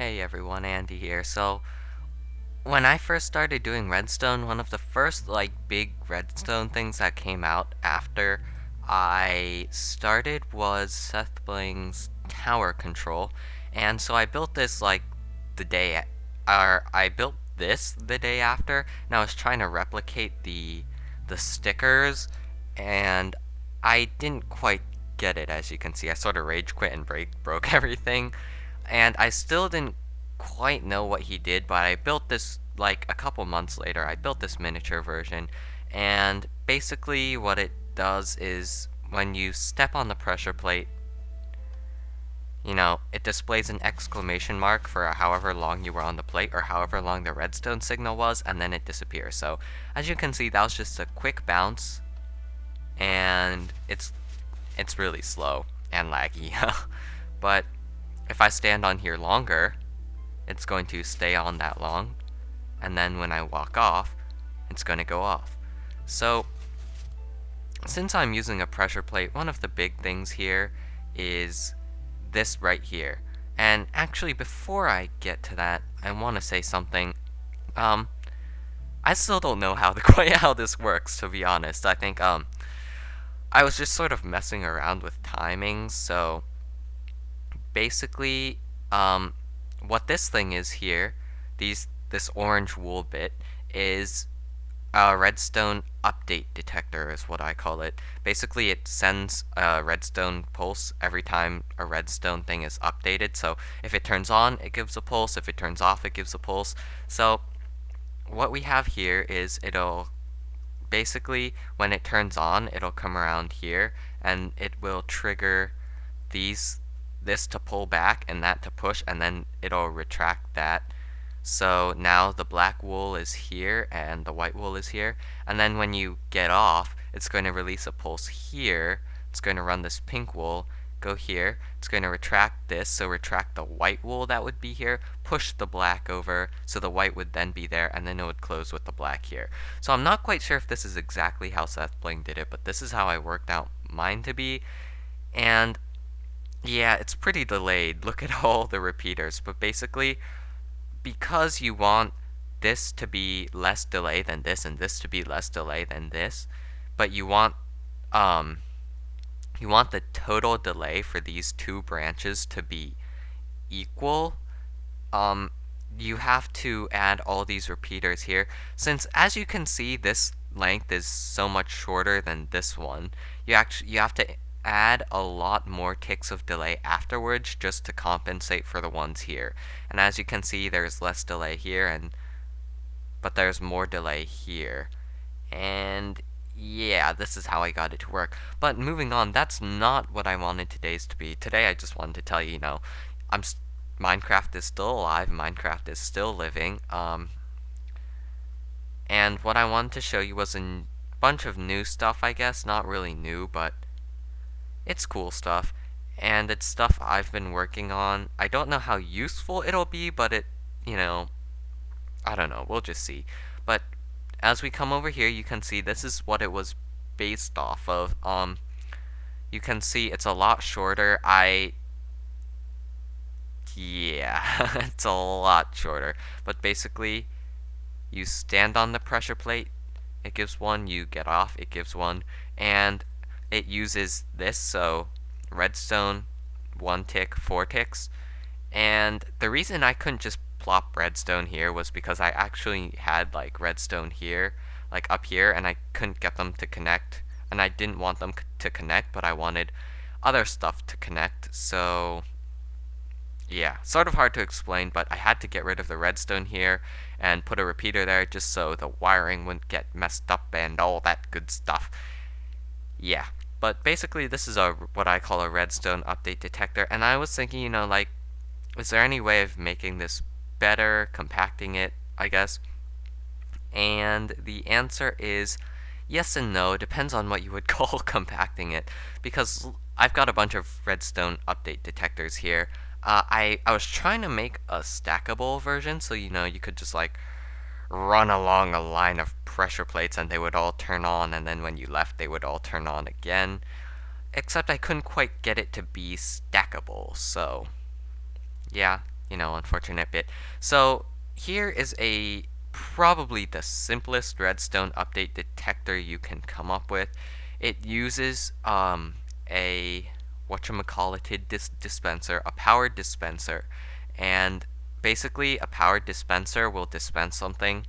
Hey everyone, Andy here. So, when I first started doing Redstone, one of the first big Redstone things that came out after I started was Seth Bling's tower control. And so I built this the day or I built this the day after, and I was trying to replicate the stickers, and I didn't quite get it. As you can see, I sort of rage quit and broke everything, and I still didn't quite know what he did, but I built this a couple months later. I built this miniature version, and basically what it does is when you step on the pressure plate, it displays an exclamation mark for however long you were on the plate or however long the redstone signal was, and then it disappears. So as you can see, that was just a quick bounce, and it's really slow and laggy. But if I stand on here longer, it's going to stay on that long, and then when I walk off, it's going to go off. So since I'm using a pressure plate, one of the big things here is this right here. And actually, before I get to that, I want to say something. Um, I still don't know quite how this works, to be honest. I think I was just sort of messing around with timings. So basically, what this thing is here, this orange wool bit, is a redstone update detector is what I call it. Basically, it sends a redstone pulse every time a redstone thing is updated. So if it turns on, it gives a pulse. If it turns off, it gives a pulse. So what we have here is it'll basically, when it turns on, it'll come around here and it will trigger these this to pull back and that to push, and then it'll retract that. So now the black wool is here and the white wool is here, and then when you get off, it's going to release a pulse here. It's going to run this pink wool, go here, it's going to retract this, so retract the white wool that would be here, push the black over, so the white would then be there, and then it would close with the black here. So I'm not quite sure if this is exactly how Seth Bling did it, but this is how I worked out mine to be, and yeah, it's pretty delayed. Look at all the repeaters, but basically, because you want this to be less delay than this and this to be less delay than this, but um you want the total delay for these two branches to be equal, um you have to add all these repeaters here. Since as you can see, this length is so much shorter than this one, you have to add a lot more ticks of delay afterwards just to compensate for the ones here. And as you can see, there's less delay here, but there's more delay here. And yeah, this is how I got it to work. But moving on, that's not what I wanted today's to be. Today I just wanted to tell you, I'm Minecraft is still alive, Minecraft is still living. And what I wanted to show you was a bunch of new stuff, I guess. Not really new, but it's cool stuff, and it's stuff I've been working on. I don't know how useful it'll be, but you know, I don't know, we'll just see. But as we come over here, you can see this is what it was based off of. You can see it's a lot shorter. Yeah, it's a lot shorter. But basically, you stand on the pressure plate, it gives one, you get off, it gives one, and it uses this, so redstone, 1 tick, 4 ticks. And the reason I couldn't just plop redstone here was because I actually had redstone here, up here, and I couldn't get them to connect. And I didn't want them to connect, but I wanted other stuff to connect. So yeah, sort of hard to explain, but I had to get rid of the redstone here and put a repeater there just so the wiring wouldn't get messed up and all that good stuff. Yeah, but basically this is what I call a redstone update detector, and I was thinking, is there any way of making this better, compacting it, I guess? And the answer is yes and no. Depends on what you would call compacting it, because I've got a bunch of redstone update detectors here. I was trying to make a stackable version, so you could just run along a line of pressure plates and they would all turn on, and then when you left they would all turn on again. Except I couldn't quite get it to be stackable, so yeah, unfortunate bit. So here is a probably the simplest redstone update detector you can come up with. It uses a whatchamacallit dispenser, a powered dispenser, and basically a powered dispenser will dispense something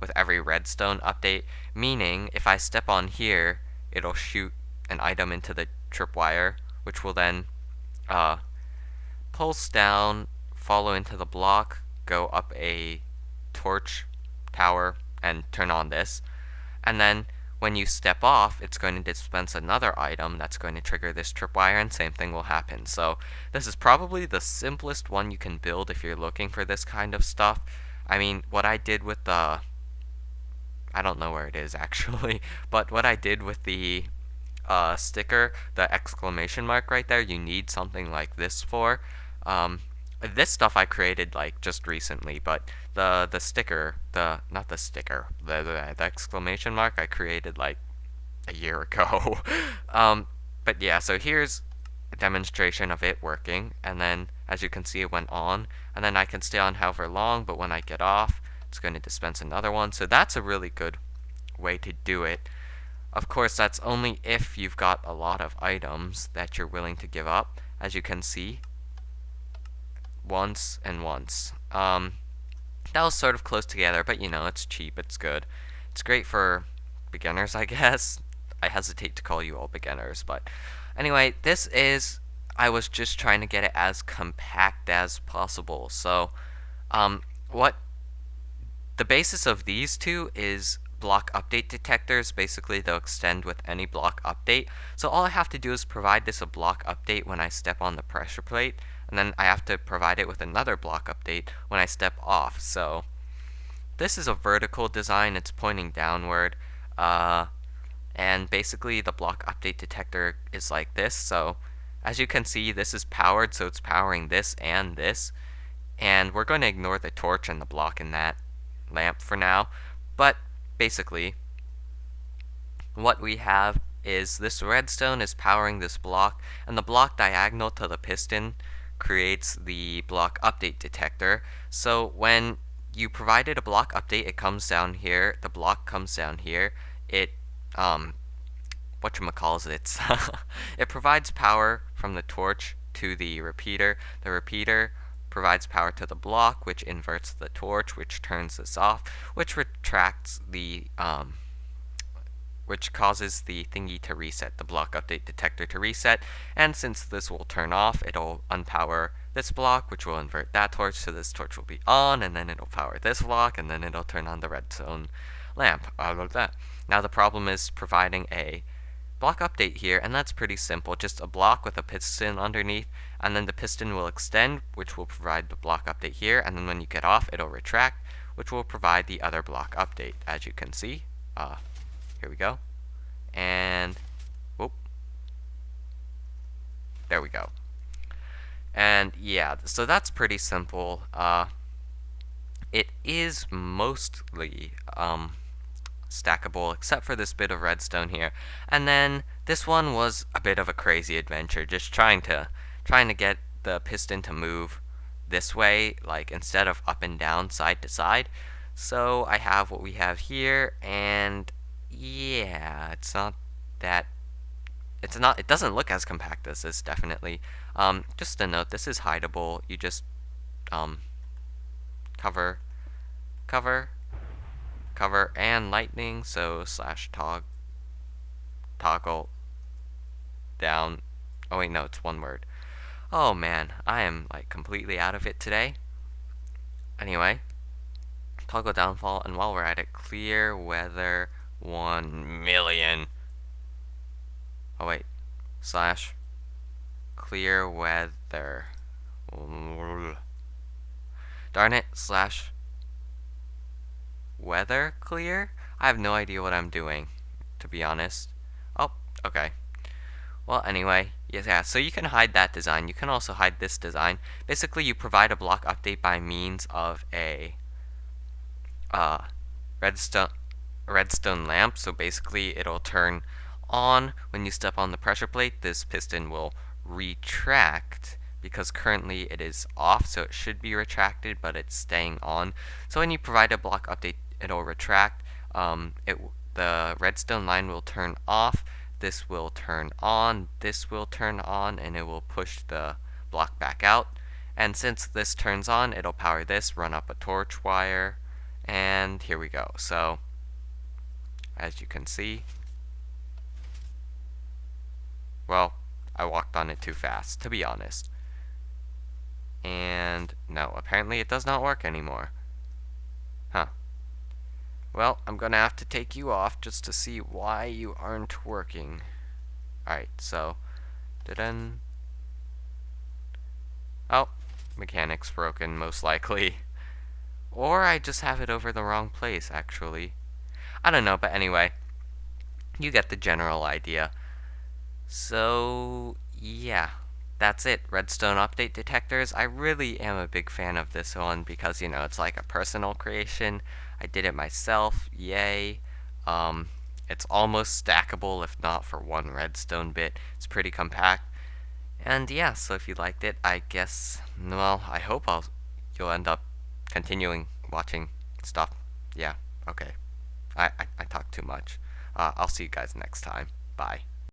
with every redstone update, meaning if I step on here, it'll shoot an item into the tripwire, which will then uh, pulse down, follow into the block, go up a torch tower, and turn on this. And then when you step off, it's going to dispense another item that's going to trigger this tripwire, and same thing will happen. So this is probably the simplest one you can build if you're looking for this kind of stuff. I mean, what I did with the I don't know where it is actually, but what I did with the sticker, the exclamation mark right there, you need something like this for. Um, this stuff I created like just recently, but the sticker, the not the sticker, the exclamation mark I created like a year ago. um, but yeah, so here's a demonstration of it working, and then as you can see it went on, and then I can stay on however long, but when I get off, it's going to dispense another one. So that's a really good way to do it. Of course, that's only if you've got a lot of items that you're willing to give up, as you can see, once and once. That was sort of close together, but it's cheap, it's good. It's great for beginners, I guess. I hesitate to call you all beginners, but anyway, I was just trying to get it as compact as possible. So, what the basis of these two is block update detectors. Basically, they'll extend with any block update. So all I have to do is provide this a block update when I step on the pressure plate, and then I have to provide it with another block update when I step off. So this is a vertical design, it's pointing downward, and basically the block update detector is like this. So as you can see, this is powered, so it's powering this and this, and we're going to ignore the torch and the block in that lamp for now. But basically, what we have is this redstone is powering this block, and the block diagonal to the piston creates the block update detector. So when you provided a block update, it comes down here, the block comes down here, it whatchamacallit, it provides power from the torch to the repeater. The repeater provides power to the block, which inverts the torch, which turns this off, which retracts the which causes the thingy to reset, the block update detector to reset. And since this will turn off, it'll unpower this block, which will invert that torch, so this torch will be on, and then it'll power this block, and then it'll turn on the redstone lamp. All of that. Now the problem is providing a block update here, and that's pretty simple. Just a block with a piston underneath, and then the piston will extend, which will provide the block update here, and then when you get off, it'll retract, which will provide the other block update, as you can see. Here we go. And, whoop. There we go. And yeah, so that's pretty simple. It is mostly, stackable, except for this bit of redstone here. And then this one was a bit of a crazy adventure, just trying to get the piston to move this way, like instead of up and down, side to side. So I have what we have here, and yeah, it doesn't look as compact as this, definitely. Just a note, this is hideable. You just cover, and lightning, so slash toggle down. Oh wait, no, it's one word. Oh man, I am like completely out of it today. Anyway, toggle downfall, and while we're at it, clear weather 1,000,000. Oh wait, slash clear weather. Darn it, slash weather clear? I have no idea what I'm doing, to be honest. Oh, okay. Well, anyway, yeah, so you can hide that design. You can also hide this design. Basically, you provide a block update by means of a redstone lamp. So basically, it'll turn on when you step on the pressure plate. This piston will retract because currently it is off, so it should be retracted, but it's staying on. So when you provide a block update, it'll retract. The redstone line will turn off, this will turn on, this will turn on, and it will push the block back out. And since this turns on, it'll power this, run up a torch wire, and here we go. So as you can see, well, I walked on it too fast, to be honest. And no, apparently it does not work anymore. Huh. Well, I'm gonna have to take you off just to see why you aren't working. Alright, so, da-dun. Oh, mechanic's broken, most likely. Or I just have it over the wrong place, actually. I don't know, but anyway, you get the general idea. So, yeah, that's it. Redstone update detectors. I really am a big fan of this one because, it's like a personal creation. I did it myself. Yay. Um, it's almost stackable if not for one redstone bit. It's pretty compact. And yeah, so if you liked it, I guess, well, I hope you'll end up continuing watching stuff. Yeah, okay. I talked too much. I'll see you guys next time. Bye.